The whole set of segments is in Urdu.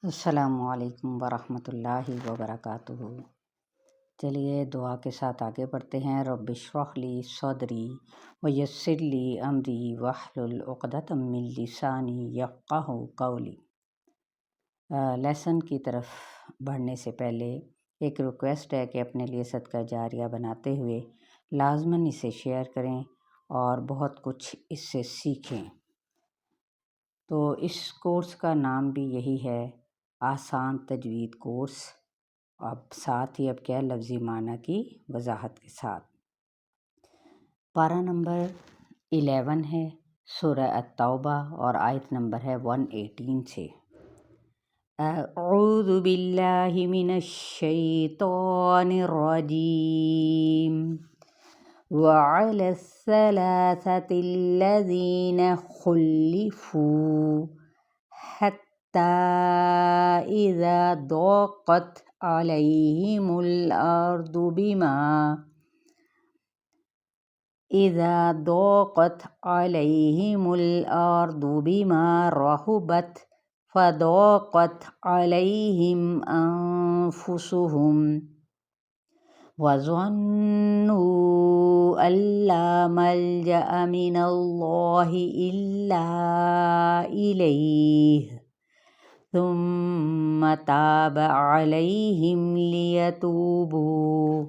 السلام علیکم ورحمۃ اللہ وبرکاتہ۔ چلیے دعا کے ساتھ آگے بڑھتے ہیں۔ رب اشرح لی صدری ویسر لی امری واحلل عقدۃ من لسانی یفقہوا قولی۔ لیسن کی طرف بڑھنے سے پہلے ایک ریکویسٹ ہے کہ اپنے لیے صدقہ جاریہ بناتے ہوئے لازماً اسے شیئر کریں اور بہت کچھ اس سے سیکھیں۔ تو اس کورس کا نام بھی یہی ہے، آسان تجوید کورس۔ اب ساتھ ہی کیا لفظی معنی کی وضاحت کے ساتھ۔ پارہ نمبر 11 ہے، سورہ التوبہ، اور آیت نمبر ہے 118 سے۔ اعوذ باللہ من الشیطان الرجیم وعلى الثلاثة الذين خلفوا حتى إذا ضاقت عليهم الأرض بما رحبت فضاقت عليهم أنفسهم وظنوا أن لا ملجأ من الله إلا إليه ثم تاب عليهم ليتوبوا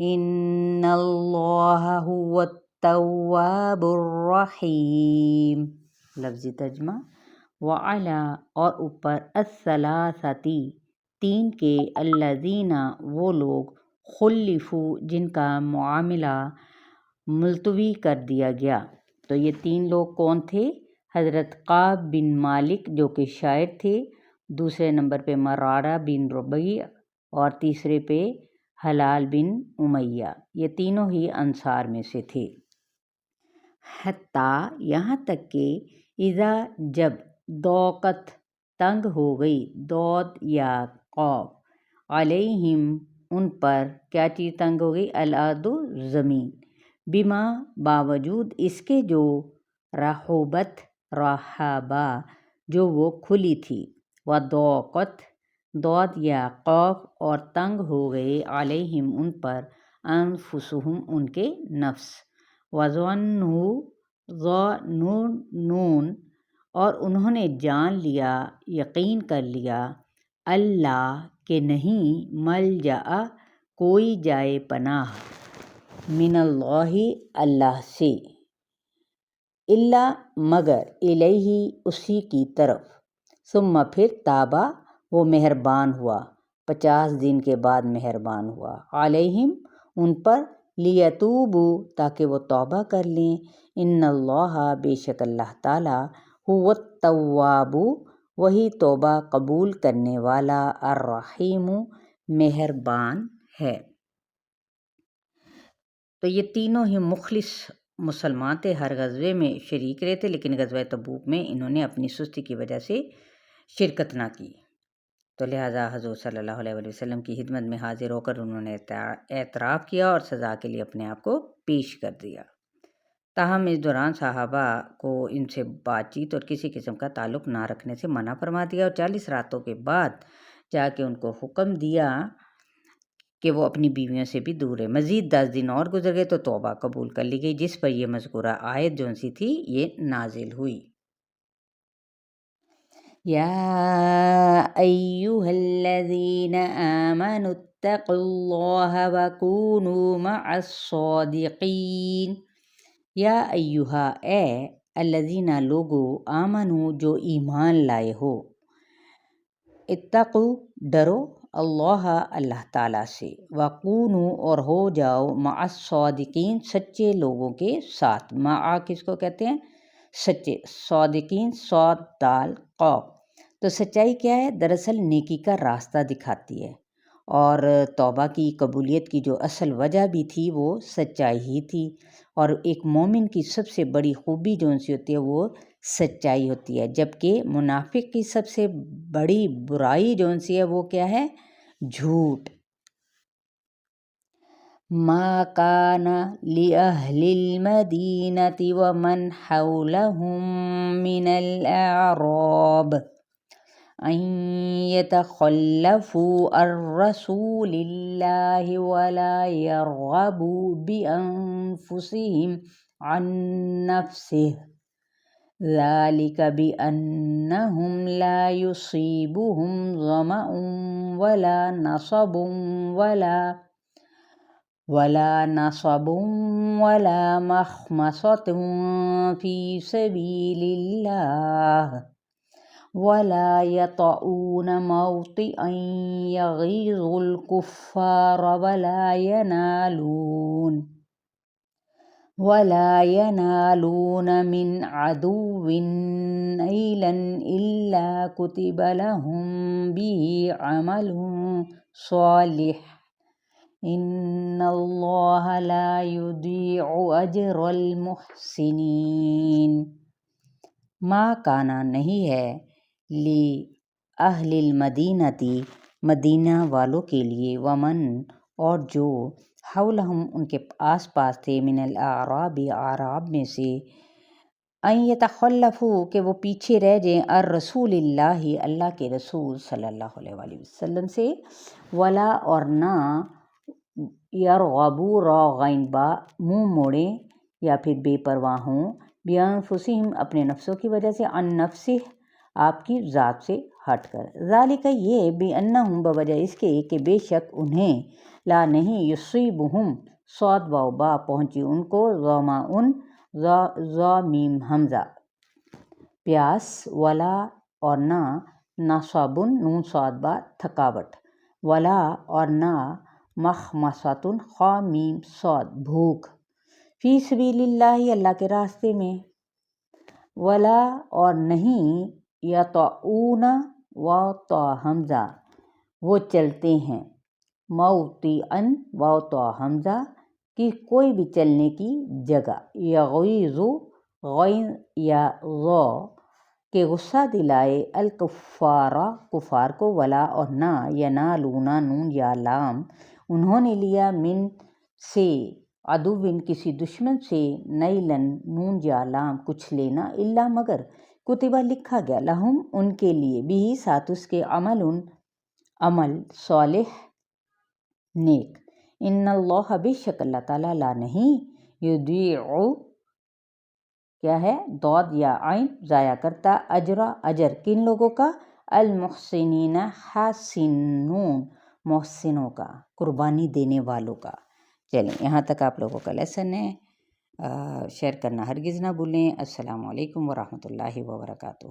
إن الله هو التواب الرحیم۔ لفظی ترجمہ، وعلی اور اوپر، الثلاثتی تین کے، الذین وہ لوگ، خلفوا جن کا معاملہ ملتوی کر دیا گیا۔ تو یہ تین لوگ کون تھے؟ حضرت کعب بن مالک جو کہ شاعر تھے، دوسرے نمبر پہ مرارہ بن ربیع، اور تیسرے پہ ہلال بن امیہ۔ یہ تینوں ہی انصار میں سے تھے۔ حتیٰ یہاں تک کہ، اذا جب، ضاقت تنگ ہو گئی، ضاد یا قاف، علیہم ان پر، کیا چیز تنگ ہو گئی؟ الارض زمین، بما باوجود اس کے جو، رحبت رحابا جو وہ کھلی تھی، وضاقت ضاد یا قاف اور تنگ ہو گئے، علیہم ان پر، انفسہم ان کے نفس، وظنوا ظا نون اور انہوں نے جان لیا، یقین کر لیا، اللہ کہ نہیں، ملجأ کوئی جائے پناہ، من اللہ اللہ سے، الا مگر، الیہ اسی کی طرف، ثم پھر، تابا وہ مہربان ہوا، 50 دن کے بعد مہربان ہوا، علیہم ان پر، لیتوبوا تاکہ وہ توبہ کر لیں، ان اللہ بے شک اللہ تعالیٰ، هو التواب وہی توبہ قبول کرنے والا، الرحیم مہربان ہے۔ تو یہ تینوں ہی مخلص مسلمان تھے، ہر غزوے میں شریک رہے تھے، لیکن غزوہ تبوک میں انہوں نے اپنی سستی کی وجہ سے شرکت نہ کی، تو لہٰذا حضور صلی اللہ علیہ وسلم کی خدمت میں حاضر ہو کر انہوں نے اعتراف کیا اور سزا کے لیے اپنے آپ کو پیش کر دیا۔ تاہم اس دوران صحابہ کو ان سے بات چیت اور کسی قسم کا تعلق نہ رکھنے سے منع فرما دیا، اور 40 راتوں کے بعد جا کے ان کو حکم دیا کہ وہ اپنی بیویوں سے بھی دور ہے۔ مزید 10 دن اور گزر گئے تو توبہ قبول کر لی گئی، جس پر یہ مذکورہ آیت جو سی تھی یہ نازل ہوئی۔ یا ایہا الذین آمنوا اتقوا اللہ وکونوا مع الصادقین۔ یا ایہا اے، الذین لوگو، آمنو جو ایمان لائے ہو، اتقوا ڈرو، اللہ اللہ تعالیٰ سے، وکونوا اور ہو جاؤ، مع الصادقین سچے لوگوں کے ساتھ۔ مع کس کو کہتے ہیں؟ سچے، صادقین صاد دال قاف۔ تو سچائی کیا ہے؟ دراصل نیکی کا راستہ دکھاتی ہے، اور توبہ کی قبولیت کی جو اصل وجہ بھی تھی وہ سچائی ہی تھی، اور ایک مومن کی سب سے بڑی خوبی جو سی ہوتی ہے وہ سچائی ہوتی ہے، جبکہ منافق کی سب سے بڑی برائی جو سی ہے وہ کیا ہے؟ جھوٹ۔ ما کان لأہل المدینۃ ومن حولہم من الأعراب أن يتخلفوا عن رسول الله ولا يرغبوا بأنفسهم عن نفسه ذلك بأنهم لا يصيبهم ظمأ ولا نصب ولا مخمصة في سبيل الله ولا يطؤون موطئا يغيظ الكفار ولا ينالون من عدو نيلا إلا كتب لهم به عمل صالح إن الله لا يضيع أجر المحسنين۔ ما کانا نہیں ہے لی اہل المدینتی مدینہ والوں کے لیے ومن اور جو حولہم ان کے آس پاس تھے من الاعراب اعراب میں سے ان یتخلفوا کہ وہ پیچھے رہ جائیں الرسول اللہ اللہ کے رسول صلی اللہ علیہ وآلہ وسلم سے ولا اور نہ یرغبوا راغین با منہ موڑیں یا پھر بے پرواہ ہوں بانفسہم اپنے نفسوں کی وجہ سے عن نفسہ آپ کی ذات سے ہٹ کر ذالک یہ بانہم بوجہ اس کے کہ بے شک انہیں لا نہیں یصیبہم صاد واو با پہنچی ان کو ظمأ ظا میم حمزہ پیاس ولا اور نہ نصب نون صاد با تھکاوٹ ولا اور نہ مخمصۃ خا میم صاد بھوک فی سبیل اللہ اللہ کے راستے میں ولا اور نہیں یطؤون واو طا حمزہ وہ چلتے ہیں موطئن واو طا حمزہ کی کوئی بھی چلنے کی جگہ یغیظ غین یا غو کہ غصہ دلائے الکفار کفار کو ولا اور نہ ینالون نون یا لام انہوں نے لیا من سے عدوٍ کسی دشمن سے نیلن نون یا لام کچھ لینا الا مگر کتبہ لکھا گیا لہم ان کے لیے بھی ساتھ اس کے عمل صالح نیک ان اللہ بے شک اللہ تعالیٰ لا نہیں یضیع کیا ہے ضاد یا عین ضائع کرتا اجر کن لوگوں کا المحسنین حاسنون محسنوں کا قربانی دینے والوں کا۔ چلیں یہاں تک آپ لوگوں کا لیسن ہے، شیئر کرنا ہرگز نہ بھولیں۔ السلام علیکم ورحمۃ اللہ وبرکاتہ۔